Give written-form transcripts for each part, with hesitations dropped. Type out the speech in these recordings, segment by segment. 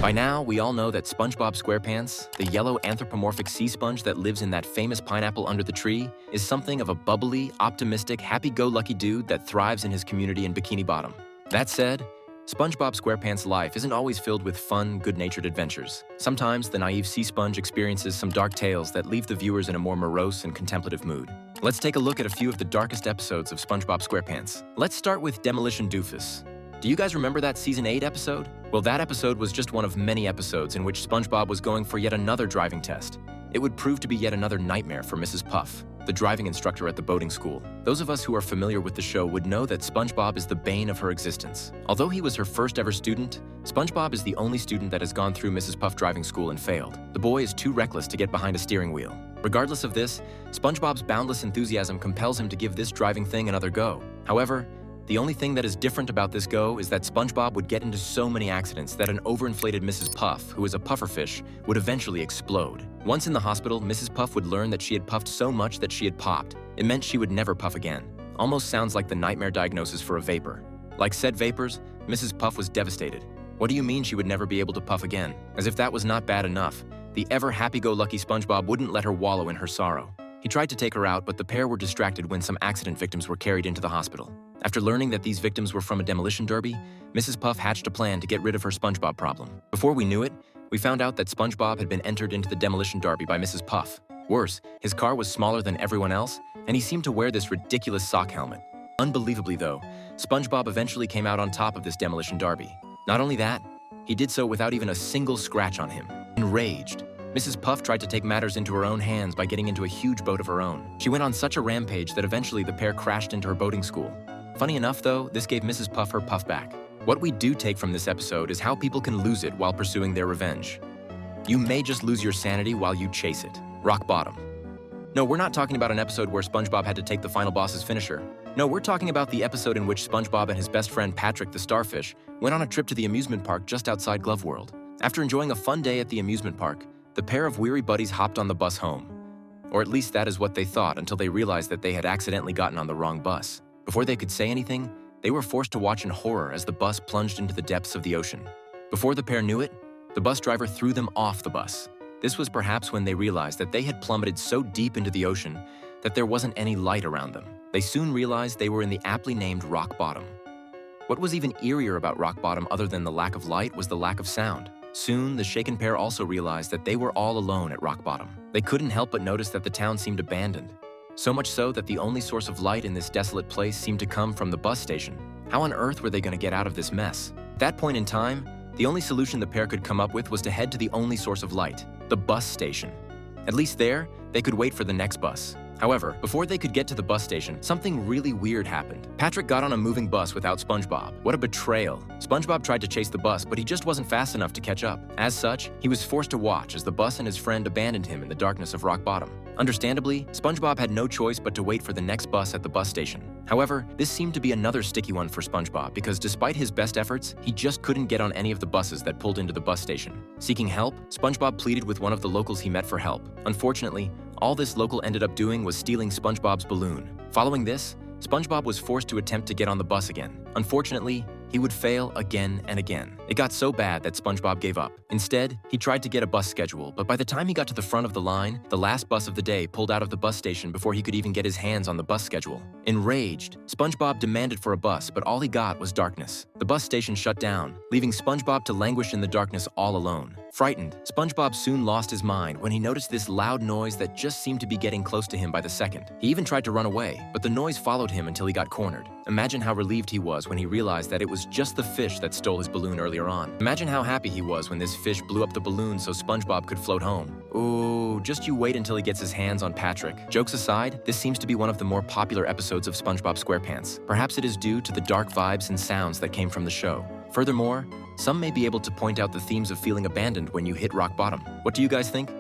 By now, we all know that SpongeBob SquarePants, the yellow anthropomorphic sea sponge that lives in that famous pineapple under the tree, is something of a bubbly, optimistic, happy-go-lucky dude that thrives in his community in Bikini Bottom. That said, SpongeBob SquarePants' life isn't always filled with fun, good-natured adventures. Sometimes the naive sea sponge experiences some dark tales that leave the viewers in a more morose and contemplative mood. Let's take a look at a few of the darkest episodes of SpongeBob SquarePants. Let's start with Demolition Doofus. Do you guys remember that Season 8 episode? Well, that episode was just one of many episodes in which SpongeBob was going for yet another driving test. It would prove to be yet another nightmare for Mrs. Puff, the driving instructor at the boating school. Those of us who are familiar with the show would know that SpongeBob is the bane of her existence. Although he was her first ever student, SpongeBob is the only student that has gone through Mrs. Puff driving school and failed. The boy is too reckless to get behind a steering wheel. Regardless of this, SpongeBob's boundless enthusiasm compels him to give this driving thing another go. However, the only thing that is different about this go is that SpongeBob would get into so many accidents that an overinflated Mrs. Puff, who is a pufferfish, would eventually explode. Once in the hospital, Mrs. Puff would learn that she had puffed so much that she had popped. It meant she would never puff again. Almost sounds like the nightmare diagnosis for a vapor. Like said vapors, Mrs. Puff was devastated. What do you mean she would never be able to puff again? As if that was not bad enough, the ever happy-go-lucky SpongeBob wouldn't let her wallow in her sorrow. He tried to take her out, but the pair were distracted when some accident victims were carried into the hospital. After learning that these victims were from a demolition derby, Mrs. Puff hatched a plan to get rid of her SpongeBob problem. Before we knew it, we found out that SpongeBob had been entered into the demolition derby by Mrs. Puff. Worse, his car was smaller than everyone else, and he seemed to wear this ridiculous sock helmet. Unbelievably though, SpongeBob eventually came out on top of this demolition derby. Not only that, he did so without even a single scratch on him. Enraged, Mrs. Puff tried to take matters into her own hands by getting into a huge boat of her own. She went on such a rampage that eventually the pair crashed into her boating school. Funny enough though, this gave Mrs. Puff her puff back. What we do take from this episode is how people can lose it while pursuing their revenge. You may just lose your sanity while you chase it. Rock bottom. No, we're not talking about an episode where SpongeBob had to take the final boss's finisher. No, we're talking about the episode in which SpongeBob and his best friend Patrick the Starfish went on a trip to the amusement park just outside Glove World. After enjoying a fun day at the amusement park, the pair of weary buddies hopped on the bus home. Or at least that is what they thought until they realized that they had accidentally gotten on the wrong bus. Before they could say anything, they were forced to watch in horror as the bus plunged into the depths of the ocean. Before the pair knew it, the bus driver threw them off the bus. This was perhaps when they realized that they had plummeted so deep into the ocean that there wasn't any light around them. They soon realized they were in the aptly named rock bottom. What was even eerier about rock bottom other than the lack of light was the lack of sound. Soon, the shaken pair also realized that they were all alone at rock bottom. They couldn't help but notice that the town seemed abandoned. So much so that the only source of light in this desolate place seemed to come from the bus station. How on earth were they going to get out of this mess? At that point in time, the only solution the pair could come up with was to head to the only source of light, the bus station. At least there, they could wait for the next bus. However, before they could get to the bus station, something really weird happened. Patrick got on a moving bus without SpongeBob. What a betrayal. SpongeBob tried to chase the bus, but he just wasn't fast enough to catch up. As such, he was forced to watch as the bus and his friend abandoned him in the darkness of rock bottom. Understandably, SpongeBob had no choice but to wait for the next bus at the bus station. However, this seemed to be another sticky one for SpongeBob because despite his best efforts, he just couldn't get on any of the buses that pulled into the bus station. Seeking help, SpongeBob pleaded with one of the locals he met for help. Unfortunately, all this local ended up doing was stealing SpongeBob's balloon. Following this, SpongeBob was forced to attempt to get on the bus again. Unfortunately, he would fail again and again. It got so bad that SpongeBob gave up. Instead, he tried to get a bus schedule, but by the time he got to the front of the line, the last bus of the day pulled out of the bus station before he could even get his hands on the bus schedule. Enraged, SpongeBob demanded for a bus, but all he got was darkness. The bus station shut down, leaving SpongeBob to languish in the darkness all alone. Frightened, SpongeBob soon lost his mind when he noticed this loud noise that just seemed to be getting close to him by the second. He even tried to run away, but the noise followed him until he got cornered. Imagine how relieved he was when he realized that it was just the fish that stole his balloon earlier on. Imagine how happy he was when this fish blew up the balloon so SpongeBob could float home. Ooh, just you wait until he gets his hands on Patrick. Jokes aside, this seems to be one of the more popular episodes of SpongeBob SquarePants. Perhaps it is due to the dark vibes and sounds that came from the show. Furthermore, some may be able to point out the themes of feeling abandoned when you hit rock bottom. What do you guys think?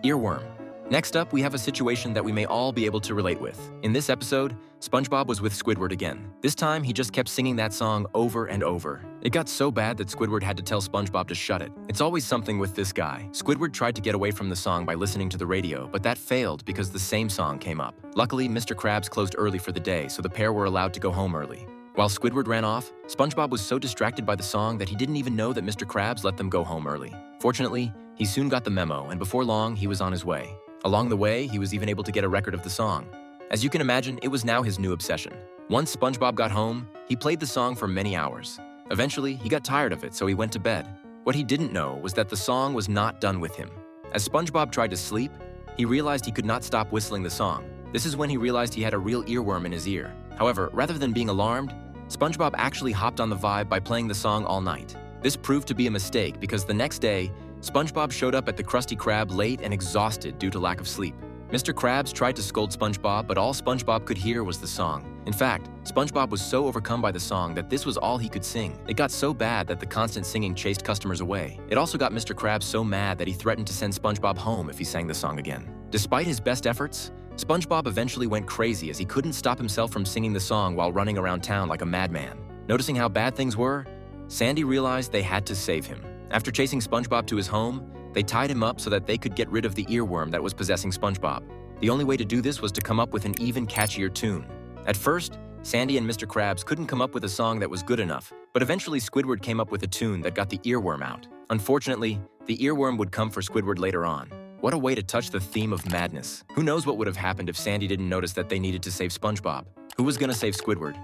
Earworm. Next up, we have a situation that we may all be able to relate with. In this episode, SpongeBob was with Squidward again. This time, he just kept singing that song over and over. It got so bad that Squidward had to tell SpongeBob to shut it. It's always something with this guy. Squidward tried to get away from the song by listening to the radio, but that failed because the same song came up. Luckily, Mr. Krabs closed early for the day, so the pair were allowed to go home early. While Squidward ran off, SpongeBob was so distracted by the song that he didn't even know that Mr. Krabs let them go home early. Fortunately, he soon got the memo, and before long, he was on his way. Along the way, he was even able to get a record of the song. As you can imagine, it was now his new obsession. Once SpongeBob got home, he played the song for many hours. Eventually, he got tired of it, so he went to bed. What he didn't know was that the song was not done with him. As SpongeBob tried to sleep, he realized he could not stop whistling the song. This is when he realized he had a real earworm in his ear. However, rather than being alarmed, SpongeBob actually hopped on the vibe by playing the song all night. This proved to be a mistake because the next day, SpongeBob showed up at the Krusty Krab late and exhausted due to lack of sleep. Mr. Krabs tried to scold SpongeBob, but all SpongeBob could hear was the song. In fact, SpongeBob was so overcome by the song that this was all he could sing. It got so bad that the constant singing chased customers away. It also got Mr. Krabs so mad that he threatened to send SpongeBob home if he sang the song again. Despite his best efforts, SpongeBob eventually went crazy as he couldn't stop himself from singing the song while running around town like a madman. Noticing how bad things were, Sandy realized they had to save him. After chasing SpongeBob to his home, they tied him up so that they could get rid of the earworm that was possessing SpongeBob. The only way to do this was to come up with an even catchier tune. At first, Sandy and Mr. Krabs couldn't come up with a song that was good enough, but eventually Squidward came up with a tune that got the earworm out. Unfortunately, the earworm would come for Squidward later on. What a way to touch the theme of madness. Who knows what would have happened if Sandy didn't notice that they needed to save SpongeBob? Who was gonna save Squidward?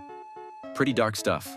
Pretty dark stuff.